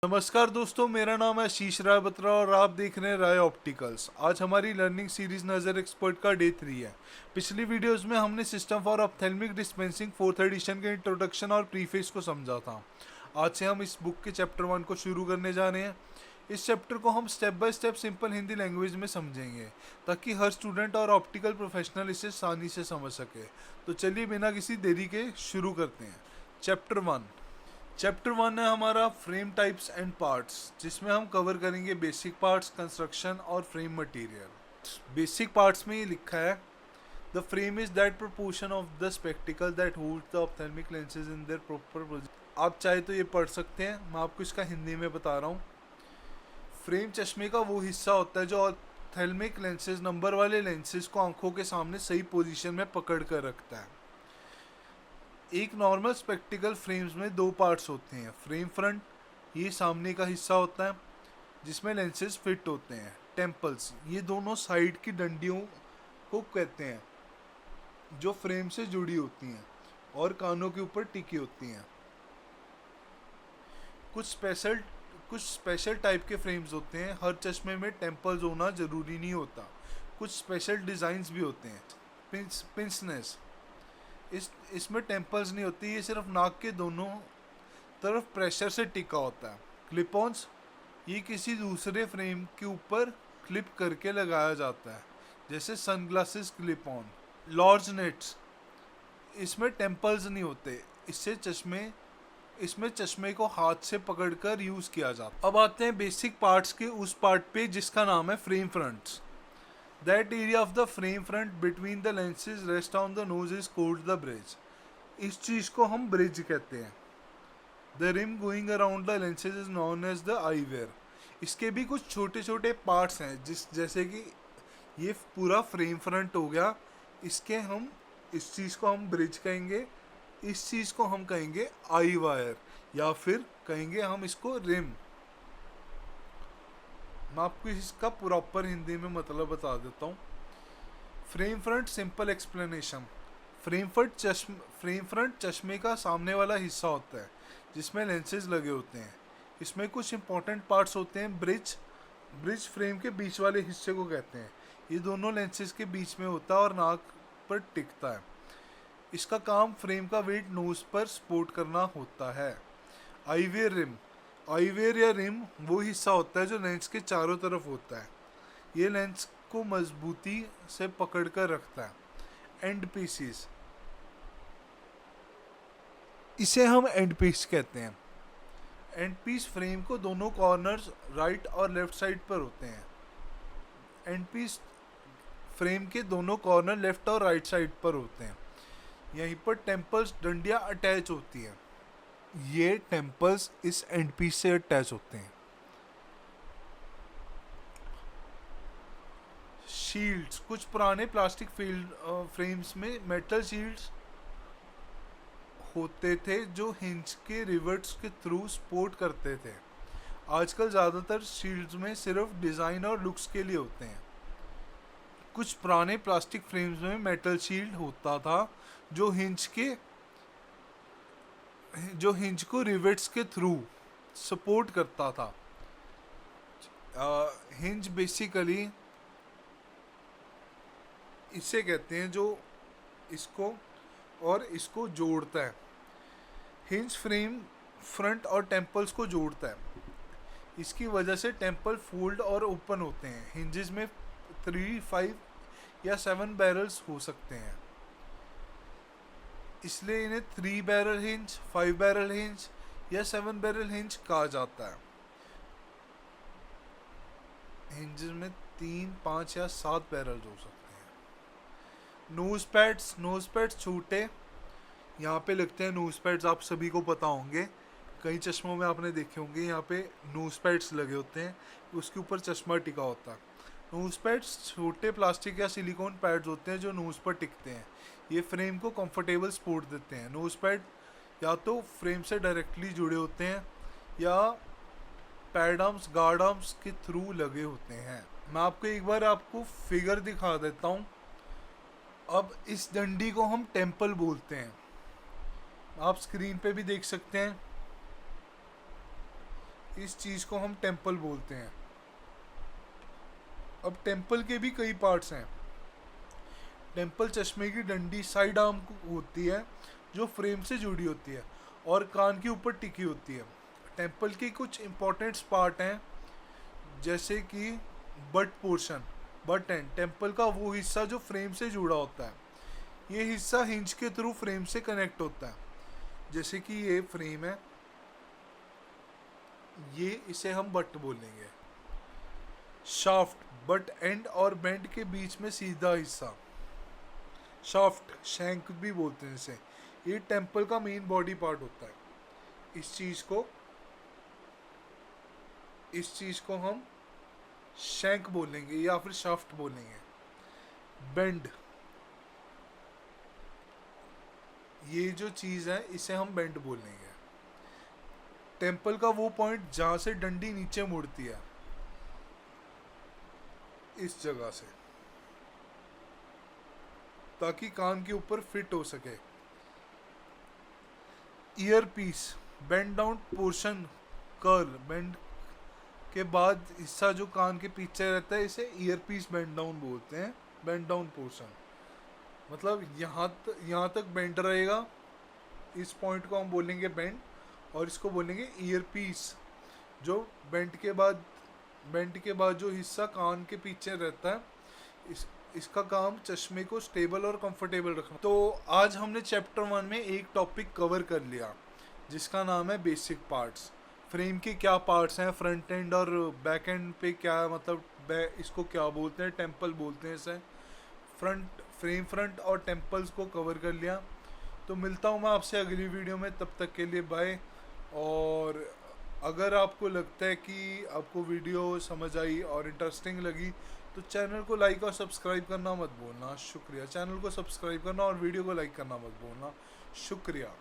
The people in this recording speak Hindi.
नमस्कार दोस्तों, मेरा नाम है आशीष राय बत्रा और आप देख रहे हैं राय ऑप्टिकल्स। आज हमारी लर्निंग सीरीज नज़र एक्सपर्ट का डे 3 है। पिछली वीडियोस में हमने system for ophthalmic dispensing 4th edition के इंट्रोडक्शन और प्रीफेस को समझा था। आज से हम इस बुक के चैप्टर 1 को शुरू करने जा रहे हैं। इस चैप्टर को हम step by step simple Hindi language में समझेंगे ताकि हर स्टूडेंट और ऑप्टिकल प्रोफेशनल इसे आसानी से समझ सके। तो चलिए बिना किसी देरी के शुरू करते हैं। चैप्टर 1 है हमारा फ्रेम टाइप्स एंड पार्ट्स, जिसमें हम कवर करेंगे बेसिक पार्ट्स, कंस्ट्रक्शन और फ्रेम मटेरियल। बेसिक पार्ट्स में ये लिखा है, the frame is that proportion of the spectacled that hold the ophthalmic lenses in their proper position. आप चाहे तो ये पढ़ सकते हैं, मैं आपको इसका हिंदी में बता रहा हूँ। फ्रेम चश्मे का वो हिस्सा होता है जो ऑप्थेल्मिक लेंसेज, नंबर वाले लेंसेज को आंखों के सामने सही पोजीशन में पकड़ कर रखता है। एक नॉर्मल स्पेक्टिकल फ्रेम्स में दो पार्ट्स होते हैं। फ्रेम फ्रंट, ये सामने का हिस्सा होता है जिसमें लेंसेज फिट होते हैं। टेम्पल्स, ये दोनों साइड की डंडियों को कहते हैं जो फ्रेम से जुड़ी होती हैं और कानों के ऊपर टिकी होती हैं। कुछ स्पेशल टाइप के फ्रेम्स होते हैं। हर चश्मे में टेम्पल्स होना ज़रूरी नहीं होता। कुछ स्पेशल डिज़ाइंस भी होते हैं। पिंसनेस, इसमें टेम्पल्स नहीं होती, ये सिर्फ नाक के दोनों तरफ प्रेशर से टिका होता है। क्लिप-ऑन्स, ये किसी दूसरे फ्रेम के ऊपर क्लिप करके लगाया जाता है, जैसे सनग्लासेस क्लिप ऑन। लॉर्जनेट्स, इसमें टेम्पल्स नहीं होते, इसमें चश्मे को हाथ से पकड़कर यूज़ किया जाता है। अब आते हैं बेसिक पार्ट्स के उस पार्ट पे जिसका नाम है frame fronts. That area of the frame front between the lenses rest on the nose is called the bridge. इस चीज़ को हम ब्रिज कहते हैं। The rim going around the lenses is known as the eyewear. इसके भी कुछ छोटे छोटे पार्ट्स हैं, जैसे कि ये पूरा फ्रेम फ्रंट हो गया, इस चीज़ को हम ब्रिज कहेंगे, इस चीज़ को हम कहेंगे आई वायर, या फिर कहेंगे हम इसको रिम। मैं आपको इसका प्रॉपर हिंदी में मतलब बता देता हूँ। Frame front simple explanation. Frame front चश्मे का सामने वाला हिस्सा होता है जिसमें लेंसेज लगे होते हैं। इसमें कुछ इंपॉर्टेंट पार्ट्स होते हैं। ब्रिज फ्रेम के बीच वाले हिस्से को कहते हैं। ये दोनों लेंसेज के बीच में होता है और नाक पर टिकता है। इसका काम फ्रेम का वेट नोज पर सपोर्ट करना होता है। आईवेयर या रिम वो हिस्सा होता है जो लेंस के चारों तरफ होता है। ये लेंस को मजबूती से पकड़ कर रखता है। एंड पीसीस, इसे हम एंड पीस कहते हैं। एंड पीस फ्रेम को दोनों कॉर्नर्स राइट और लेफ्ट साइड पर होते हैं। एंड पीस फ्रेम के दोनों कॉर्नर लेफ्ट और राइट साइड पर होते हैं। यहीं पर टेम्पल्स, डंडियाँ अटैच होती हैं। ये टेम्पल्स इस एंड पीस से अटैच होते हैं। शील्ड्स, कुछ पुराने प्लास्टिक फ्रेम्स में मेटल शील्ड्स होते थे जो हिंज के रिवर्ट्स के थ्रू सपोर्ट करते थे। आजकल ज़्यादातर शील्ड्स में सिर्फ डिज़ाइन और लुक्स के लिए होते हैं। कुछ पुराने प्लास्टिक फ्रेम्स में मेटल शील्ड होता था जो हिंज को रिवेट्स के थ्रू सपोर्ट करता था। हिंज बेसिकली इसे कहते हैं जो इसको जोड़ता है। हिंज फ्रेम फ्रंट और टेम्पल्स को जोड़ता है। इसकी वजह से टेम्पल फोल्ड और ओपन होते हैं। हिंजेस में 3, 5 या 7 बैरल्स हो सकते हैं, इसलिए इन्हें 3 बैरल हिंज, 5 बैरल हिंज या 7 बैरल हिंज कहा जाता है। हिंजेस में 3, 5 या 7 बैरल हो सकते हैं। नोज पैड्स छोटे, यहाँ पे लगते हैं नोज पैड्स, आप सभी को पता होंगे, कई चश्मों में आपने देखे होंगे यहाँ पे नोज पैड्स लगे होते हैं, उसके ऊपर चश्मा टिका होता है। नोज पैड्स छोटे प्लास्टिक या सिलिकॉन पैड्स होते हैं जो नोज पर टिकते हैं। ये फ्रेम को कंफर्टेबल सपोर्ट देते हैं। नोज पैड या तो फ्रेम से डायरेक्टली जुड़े होते हैं या पैड आर्म्स, गार्ड आर्म्स के थ्रू लगे होते हैं। मैं आपको फिगर दिखा देता हूँ। अब इस डंडी को हम टेम्पल बोलते हैं। आप स्क्रीन पे भी देख सकते हैं। इस चीज़ को हम टेम्पल बोलते हैं। अब टेम्पल के भी कई पार्ट्स हैं। टेम्पल चश्मे की डंडी साइड आर्म होती है जो फ्रेम से जुड़ी होती है और कान के ऊपर टिकी होती है। टेम्पल के कुछ इंपॉर्टेंट पार्ट हैं जैसे कि but portion, but and temple का वो हिस्सा जो फ्रेम से जुड़ा होता है। ये हिस्सा हिंज के थ्रू फ्रेम से कनेक्ट होता है। जैसे कि ये फ्रेम है, ये इसे हम बट बोलेंगे। शाफ्ट, बट एंड और बेंड के बीच में सीधा हिस्सा, शाफ्ट शैंक भी बोलते हैं इसे। ये टेम्पल का मेन बॉडी पार्ट होता है। इस चीज़ को हम शैंक बोलेंगे या फिर शाफ्ट बोलेंगे। बेंड, ये जो चीज़ है इसे हम बेंड बोलेंगे। टेम्पल का वो पॉइंट जहाँ से डंडी नीचे मुड़ती है, इस जगह से, ताकि कान के ऊपर फिट हो सके। Ear piece, bend down portion, curl, bend के बाद हिस्सा जो कान के पीछे रहता है इसे ईयर पीस बेंड डाउन बोलते हैं। बेंड डाउन पोर्शन मतलब यहाँ तक बेंड रहेगा, इस पॉइंट को हम बोलेंगे बेंड, और इसको बोलेंगे ईयर पीस। जो बेंड के बाद जो हिस्सा कान के पीछे रहता है, इसका काम चश्मे को स्टेबल और कंफर्टेबल रखना। तो आज हमने चैप्टर 1 में एक टॉपिक कवर कर लिया जिसका नाम है बेसिक पार्ट्स। फ्रेम के क्या पार्ट्स हैं, फ्रंट एंड और बैक एंड पे क्या, मतलब इसको क्या बोलते हैं, टेम्पल बोलते हैं इसे। फ्रेम फ्रंट और टेम्पल्स को कवर कर लिया। तो मिलता हूँ मैं आपसे अगली वीडियो में, तब तक के लिए बाय। और अगर आपको लगता है कि आपको वीडियो समझ आई और इंटरेस्टिंग लगी तो चैनल को लाइक और सब्सक्राइब करना मत भूलना। शुक्रिया। चैनल को सब्सक्राइब करना और वीडियो को लाइक करना मत भूलना। शुक्रिया।